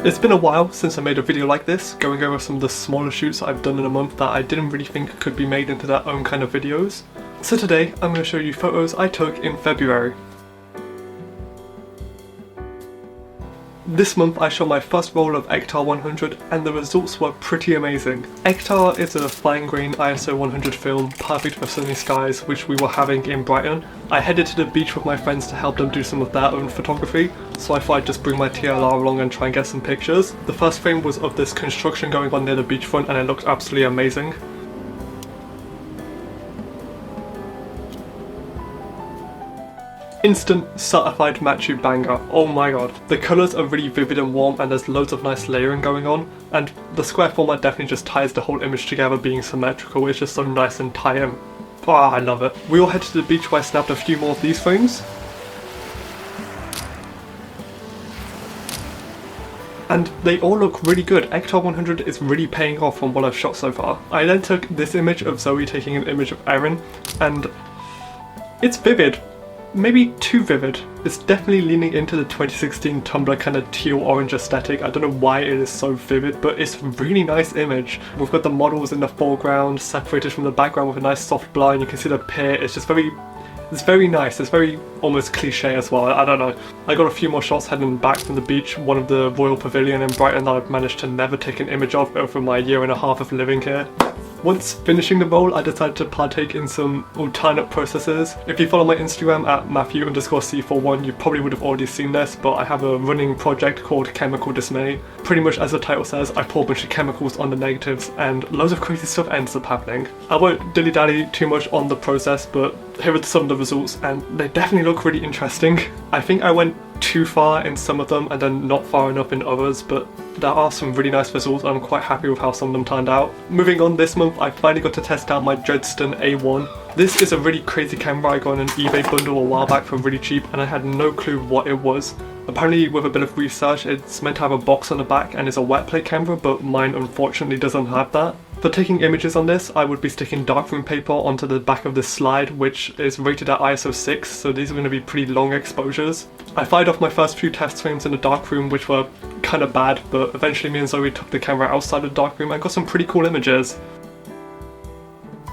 It's been a while since I made a video like this, going over some of the smaller shoots I've done in a month that I didn't really think could be made into their own kind of videos. So today I'm going to show you photos I took in February. This month I shot my first roll of Ektar 100 and the results were pretty amazing. Ektar is a fine grain ISO 100 film, perfect for sunny skies, which we were having in Brighton. I headed to the beach with my friends to help them do some of their own photography, so I thought I'd just bring my TLR along and try and get some pictures. The first frame was of this construction going on near the beachfront and it looked absolutely amazing. Instant certified match banger. Oh my god. The colours are really vivid and warm and there's loads of nice layering going on, and the square format definitely just ties the whole image together, being symmetrical. It's just so nice and tie-in. Oh, I love it. We all headed to the beach where I snapped a few more of these frames. And they all look really good. Ektar 100 is really paying off from what I've shot so far. I then took this image of Zoe taking an image of Erin, and it's vivid. Maybe too vivid. It's definitely leaning into the 2016 Tumblr kind of teal orange aesthetic. I don't know why it is so vivid, but it's a really nice image. We've got the models in the foreground separated from the background with a nice soft blur, and you can see the pier. It's just very nice. It's very almost cliche as well. I don't know. I got a few more shots heading back from the beach, one of the Royal Pavilion in Brighton that I've managed to never take an image of over my 1.5 years of living here. Once finishing the roll, I decided to partake in some alternate processes. If you follow my Instagram at Matthew_C41, you probably would have already seen this, but I have a running project called Chemical Dismay. Pretty much as the title says, I pour a bunch of chemicals on the negatives and loads of crazy stuff ends up happening. I won't dilly-dally too much on the process, but here are some of the results and they definitely look really interesting. I think I went too far in some of them and then not far enough in others, but there are some really nice results and I'm quite happy with how some of them turned out. Moving on, this month I finally got to test out my Dredston A1. This is a really crazy camera I got on an eBay bundle a while back for really cheap and I had no clue what it was. Apparently with a bit of research it's meant to have a box on the back and is a wet plate camera, but mine unfortunately doesn't have that. For taking images on this, I would be sticking darkroom paper onto the back of this slide, which is rated at ISO 6, so these are going to be pretty long exposures. I fired off my first few test frames in the darkroom, which were kind of bad, but eventually me and Zoe took the camera outside of the darkroom and got some pretty cool images.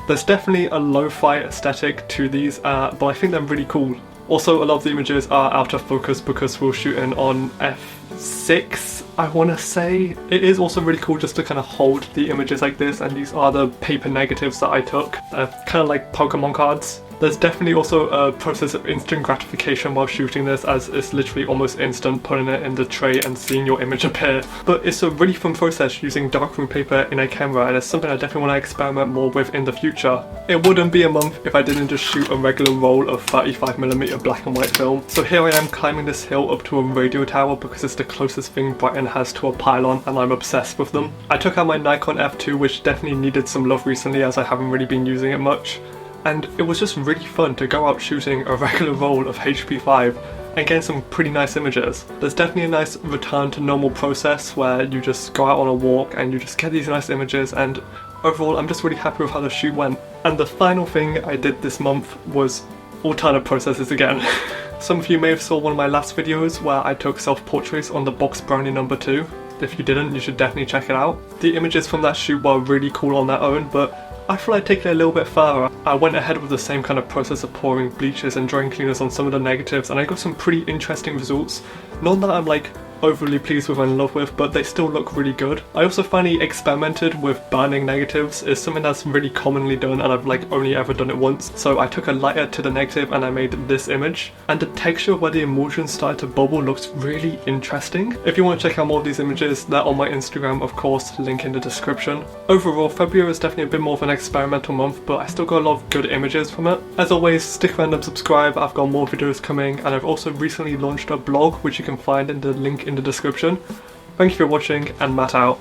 There's definitely a lo-fi aesthetic to these, but I think they're really cool. Also, a lot of the images are out of focus because we're shooting on f6, I want to say. It is also really cool just to kind of hold the images like this, and these are the paper negatives that I took. They're kind of like Pokemon cards. There's definitely also a process of instant gratification while shooting this, as it's literally almost instant putting it in the tray and seeing your image appear. But it's a really fun process using darkroom paper in a camera, and it's something I definitely want to experiment more with in the future. It wouldn't be a month if I didn't just shoot a regular roll of 35mm black and white film. So here I am climbing this hill up to a radio tower because it's the closest thing Brighton has to a pylon and I'm obsessed with them. I took out my Nikon F2, which definitely needed some love recently as I haven't really been using it much. And it was just really fun to go out shooting a regular roll of HP5 and get some pretty nice images. There's definitely a nice return to normal process where you just go out on a walk and you just get these nice images, and overall I'm just really happy with how the shoot went. And the final thing I did this month was alternate processes again. Some of you may have saw one of my last videos where I took self-portraits on the box Brownie number 2. If you didn't, you should definitely check it out. The images from that shoot were really cool on their own, but I thought I'd take it a little bit further. I went ahead with the same kind of process of pouring bleaches and drawing cleaners on some of the negatives, and I got some pretty interesting results. None that I'm like overly pleased with and in love with, but they still look really good. I also finally experimented with burning negatives. It's something that's really commonly done and I've like only ever done it once. So I took a lighter to the negative and I made this image, and the texture where the emulsion started to bubble looks really interesting. If you want to check out more of these images, they're on my Instagram, of course, link in the description. Overall, February is definitely a bit more of an experimental month, but I still got a lot of good images from it. As always, stick around and subscribe. I've got more videos coming, and I've also recently launched a blog which you can find in the link in the description. Thank you for watching, and Matt out.